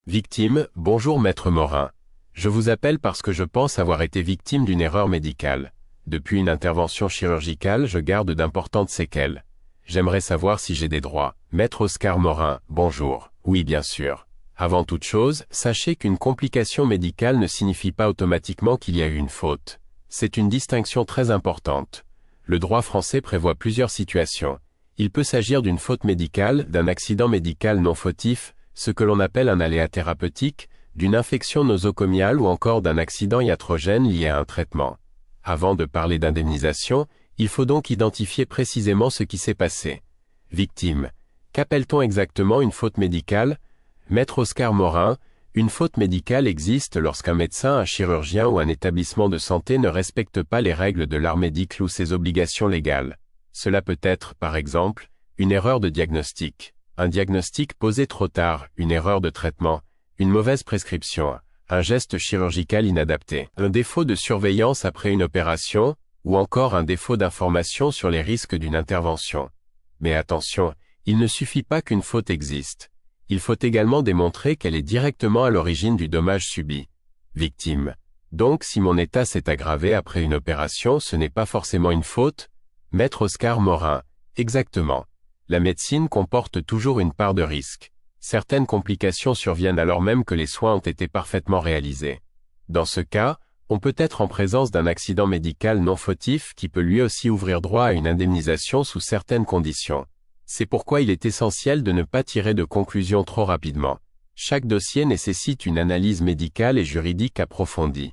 Victime, bonjour Maître Morin. Je vous appelle parce que je pense avoir été victime d'une erreur médicale. Depuis une intervention chirurgicale, je garde d'importantes séquelles. J'aimerais savoir si j'ai des droits. Maître Oscar Morin, bonjour. Oui, bien sûr. Avant toute chose, sachez qu'une complication médicale ne signifie pas automatiquement qu'il y a eu une faute. C'est une distinction très importante. Le droit français prévoit plusieurs situations. Il peut s'agir d'une faute médicale, d'un accident médical non fautif, ce que l'on appelle un aléa thérapeutique, d'une infection nosocomiale ou encore d'un accident iatrogène lié à un traitement. Avant de parler d'indemnisation, il faut donc identifier précisément ce qui s'est passé. Victime. Qu'appelle-t-on exactement une faute médicale? Maître Oscar Morin, une faute médicale existe lorsqu'un médecin, un chirurgien ou un établissement de santé ne respecte pas les règles de l'art médical ou ses obligations légales. Cela peut être, par exemple, une erreur de diagnostic, un diagnostic posé trop tard, une erreur de traitement, une mauvaise prescription, un geste chirurgical inadapté, un défaut de surveillance après une opération, ou encore un défaut d'information sur les risques d'une intervention. Mais attention, il ne suffit pas qu'une faute existe. Il faut également démontrer qu'elle est directement à l'origine du dommage subi. Victime. Donc si mon état s'est aggravé après une opération, ce n'est pas forcément une faute? Maître Oscar Morin. Exactement. La médecine comporte toujours une part de risque. Certaines complications surviennent alors même que les soins ont été parfaitement réalisés. Dans ce cas, on peut être en présence d'un accident médical non fautif qui peut lui aussi ouvrir droit à une indemnisation sous certaines conditions. C'est pourquoi il est essentiel de ne pas tirer de conclusions trop rapidement. Chaque dossier nécessite une analyse médicale et juridique approfondie.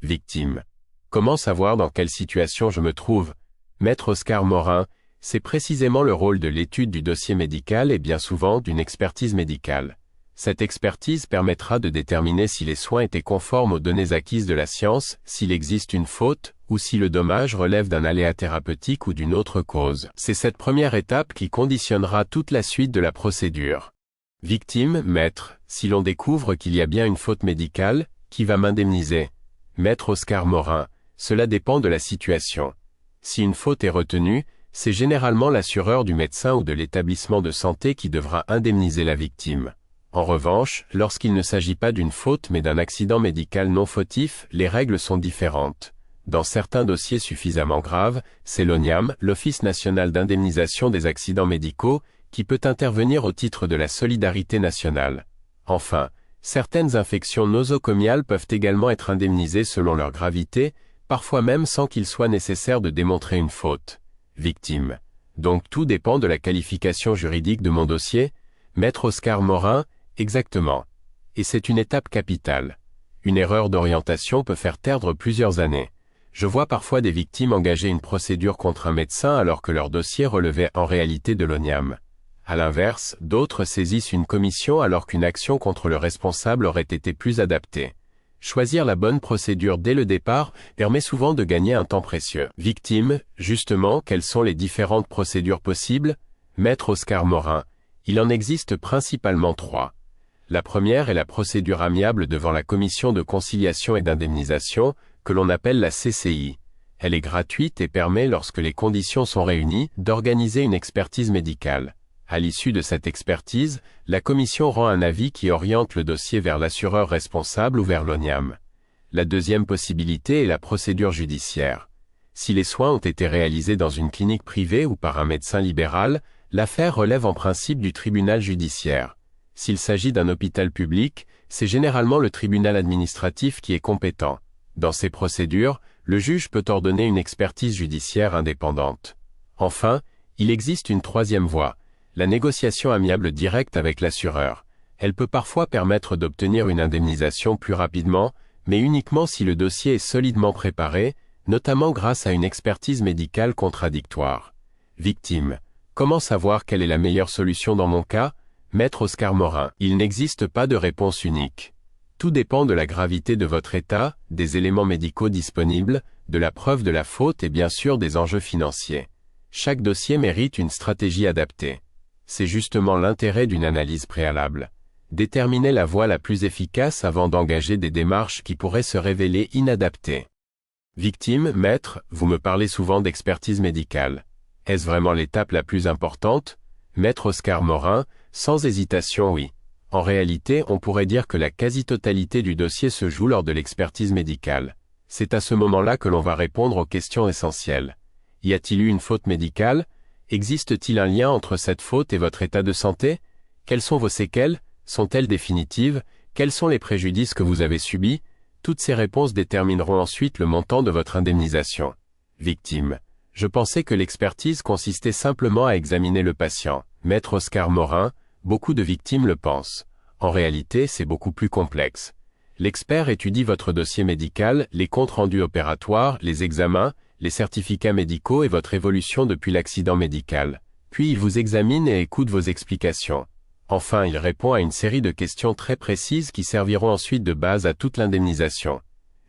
Victime. Comment savoir dans quelle situation je me trouve? Maître Oscar Morin, c'est précisément le rôle de l'étude du dossier médical et bien souvent d'une expertise médicale. Cette expertise permettra de déterminer si les soins étaient conformes aux données acquises de la science, s'il existe une faute, ou si le dommage relève d'un aléa thérapeutique ou d'une autre cause. C'est cette première étape qui conditionnera toute la suite de la procédure. Victime, maître, si l'on découvre qu'il y a bien une faute médicale, qui va m'indemniser? Maître Oscar Morin, cela dépend de la situation. Si une faute est retenue, c'est généralement l'assureur du médecin ou de l'établissement de santé qui devra indemniser la victime. En revanche, lorsqu'il ne s'agit pas d'une faute mais d'un accident médical non fautif, les règles sont différentes. Dans certains dossiers suffisamment graves, c'est l'ONIAM, l'Office national d'indemnisation des accidents médicaux, qui peut intervenir au titre de la solidarité nationale. Enfin, certaines infections nosocomiales peuvent également être indemnisées selon leur gravité, parfois même sans qu'il soit nécessaire de démontrer une faute. Victime. Donc tout dépend de la qualification juridique de mon dossier? Maître Oscar Morin, exactement. Et c'est une étape capitale. Une erreur d'orientation peut faire perdre plusieurs années. Je vois parfois des victimes engager une procédure contre un médecin alors que leur dossier relevait en réalité de l'ONIAM. À l'inverse, d'autres saisissent une commission alors qu'une action contre le responsable aurait été plus adaptée. Choisir la bonne procédure dès le départ permet souvent de gagner un temps précieux. Victime, justement, quelles sont les différentes procédures possibles? Maître Oscar Morin, il en existe principalement 3. La première est la procédure amiable devant la Commission de conciliation et d'indemnisation, que l'on appelle la CCI. Elle est gratuite et permet, lorsque les conditions sont réunies, d'organiser une expertise médicale. À l'issue de cette expertise, la commission rend un avis qui oriente le dossier vers l'assureur responsable ou vers l'ONIAM. La deuxième possibilité est la procédure judiciaire. Si les soins ont été réalisés dans une clinique privée ou par un médecin libéral, l'affaire relève en principe du tribunal judiciaire. S'il s'agit d'un hôpital public, c'est généralement le tribunal administratif qui est compétent. Dans ces procédures, le juge peut ordonner une expertise judiciaire indépendante. Enfin, il existe une troisième voie. La négociation amiable directe avec l'assureur. Elle peut parfois permettre d'obtenir une indemnisation plus rapidement, mais uniquement si le dossier est solidement préparé, notamment grâce à une expertise médicale contradictoire. Victime. Comment savoir quelle est la meilleure solution dans mon cas? Maître Oscar Morin. Il n'existe pas de réponse unique. Tout dépend de la gravité de votre état, des éléments médicaux disponibles, de la preuve de la faute et bien sûr des enjeux financiers. Chaque dossier mérite une stratégie adaptée. C'est justement l'intérêt d'une analyse préalable. Déterminer la voie la plus efficace avant d'engager des démarches qui pourraient se révéler inadaptées. Victime, maître, vous me parlez souvent d'expertise médicale. Est-ce vraiment l'étape la plus importante? Maître Oscar Morin, sans hésitation oui. En réalité, on pourrait dire que la quasi-totalité du dossier se joue lors de l'expertise médicale. C'est à ce moment-là que l'on va répondre aux questions essentielles. Y a-t-il eu une faute médicale? Existe-t-il un lien entre cette faute et votre état de santé? Quelles sont vos séquelles? Sont-elles définitives? Quels sont les préjudices que vous avez subis? Toutes ces réponses détermineront ensuite le montant de votre indemnisation. Victime. Je pensais que l'expertise consistait simplement à examiner le patient. Maître Oscar Morin, beaucoup de victimes le pensent. En réalité, c'est beaucoup plus complexe. L'expert étudie votre dossier médical, les comptes rendus opératoires, les examens, les certificats médicaux et votre évolution depuis l'accident médical. Puis il vous examine et écoute vos explications. Enfin, il répond à une série de questions très précises qui serviront ensuite de base à toute l'indemnisation.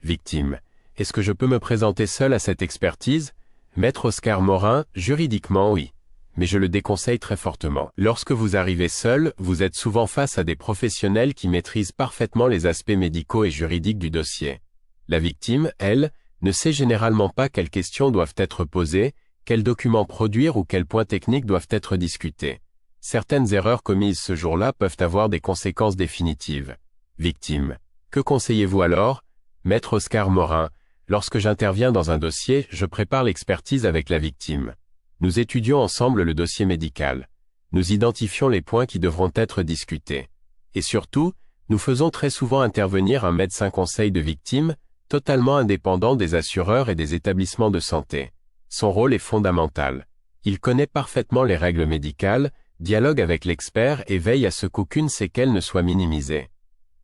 Victime. Est-ce que je peux me présenter seul à cette expertise? Maître Oscar Morin, juridiquement oui. Mais je le déconseille très fortement. Lorsque vous arrivez seul, vous êtes souvent face à des professionnels qui maîtrisent parfaitement les aspects médicaux et juridiques du dossier. La victime, elle, ne sait généralement pas quelles questions doivent être posées, quels documents produire ou quels points techniques doivent être discutés. Certaines erreurs commises ce jour-là peuvent avoir des conséquences définitives. Victime. Que conseillez-vous alors? Maître Oscar Morin, lorsque j'interviens dans un dossier, je prépare l'expertise avec la victime. Nous étudions ensemble le dossier médical. Nous identifions les points qui devront être discutés. Et surtout, nous faisons très souvent intervenir un médecin conseil de victime, totalement indépendant des assureurs et des établissements de santé. Son rôle est fondamental. Il connaît parfaitement les règles médicales, dialogue avec l'expert et veille à ce qu'aucune séquelle ne soit minimisée.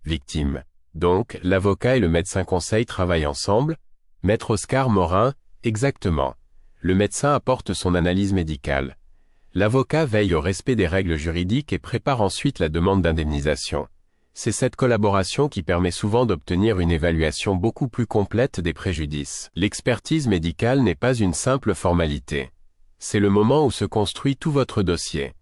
Victime. Donc, l'avocat et le médecin conseil travaillent ensemble? Maître Oscar Morin, exactement. Le médecin apporte son analyse médicale. L'avocat veille au respect des règles juridiques et prépare ensuite la demande d'indemnisation. C'est cette collaboration qui permet souvent d'obtenir une évaluation beaucoup plus complète des préjudices. L'expertise médicale n'est pas une simple formalité. C'est le moment où se construit tout votre dossier.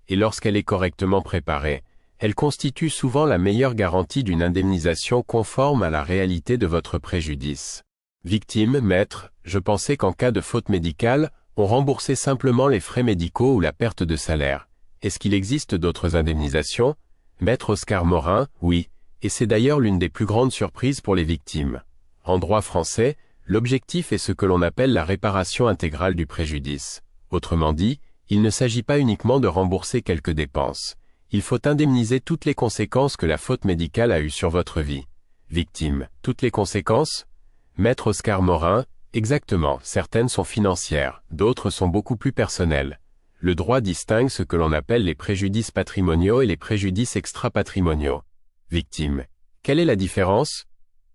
Et lorsqu'elle est correctement préparée, elle constitue souvent la meilleure garantie d'une indemnisation conforme à la réalité de votre préjudice. Victime, maître, je pensais qu'en cas de faute médicale, on remboursait simplement les frais médicaux ou la perte de salaire. Est-ce qu'il existe d'autres indemnisations? Maître Oscar Morin, oui, et c'est d'ailleurs l'une des plus grandes surprises pour les victimes. En droit français, l'objectif est ce que l'on appelle la réparation intégrale du préjudice. Autrement dit, il ne s'agit pas uniquement de rembourser quelques dépenses. Il faut indemniser toutes les conséquences que la faute médicale a eues sur votre vie. Victime, toutes les conséquences? Maître Oscar Morin, exactement, certaines sont financières, d'autres sont beaucoup plus personnelles. Le droit distingue ce que l'on appelle les préjudices patrimoniaux et les préjudices extra-patrimoniaux. Victime. Quelle est la différence?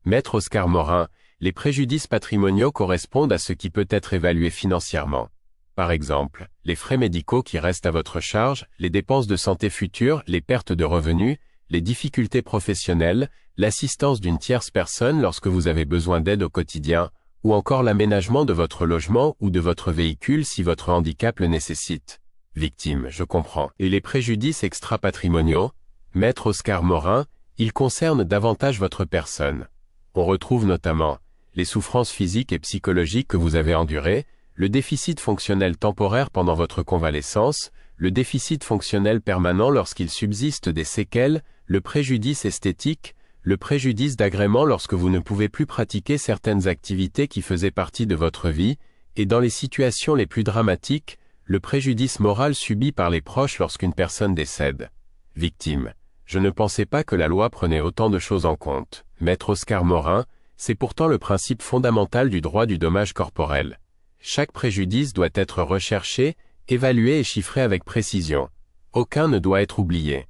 Maître Oscar Morin, les préjudices patrimoniaux correspondent à ce qui peut être évalué financièrement. Par exemple, les frais médicaux qui restent à votre charge, les dépenses de santé futures, les pertes de revenus, les difficultés professionnelles, l'assistance d'une tierce personne lorsque vous avez besoin d'aide au quotidien, ou encore l'aménagement de votre logement ou de votre véhicule si votre handicap le nécessite. Victime, je comprends. Et les préjudices extra-patrimoniaux? Maître Oscar Morin, ils concernent davantage votre personne. On retrouve notamment les souffrances physiques et psychologiques que vous avez endurées, le déficit fonctionnel temporaire pendant votre convalescence, le déficit fonctionnel permanent lorsqu'il subsiste des séquelles, le préjudice esthétique, le préjudice d'agrément lorsque vous ne pouvez plus pratiquer certaines activités qui faisaient partie de votre vie, et dans les situations les plus dramatiques, le préjudice moral subi par les proches lorsqu'une personne décède. Victime. Je ne pensais pas que la loi prenait autant de choses en compte. Maître Oscar Morin, c'est pourtant le principe fondamental du droit du dommage corporel. Chaque préjudice doit être recherché, évalué et chiffré avec précision. Aucun ne doit être oublié.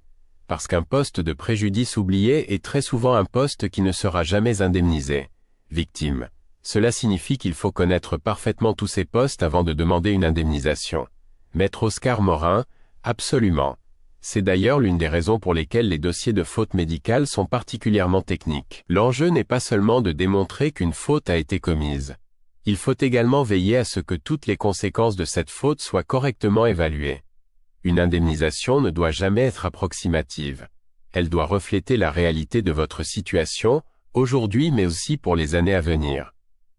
Parce qu'un poste de préjudice oublié est très souvent un poste qui ne sera jamais indemnisé. Victime. Cela signifie qu'il faut connaître parfaitement tous ces postes avant de demander une indemnisation. Maître Oscar Morin, absolument. C'est d'ailleurs l'une des raisons pour lesquelles les dossiers de faute médicale sont particulièrement techniques. L'enjeu n'est pas seulement de démontrer qu'une faute a été commise. Il faut également veiller à ce que toutes les conséquences de cette faute soient correctement évaluées. Une indemnisation ne doit jamais être approximative. Elle doit refléter la réalité de votre situation, aujourd'hui mais aussi pour les années à venir.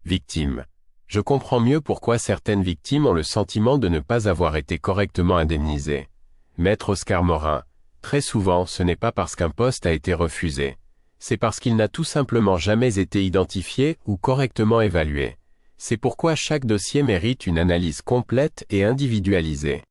Victime. Je comprends mieux pourquoi certaines victimes ont le sentiment de ne pas avoir été correctement indemnisées. Maître Oscar Morin. Très souvent, ce n'est pas parce qu'un poste a été refusé. C'est parce qu'il n'a tout simplement jamais été identifié ou correctement évalué. C'est pourquoi chaque dossier mérite une analyse complète et individualisée.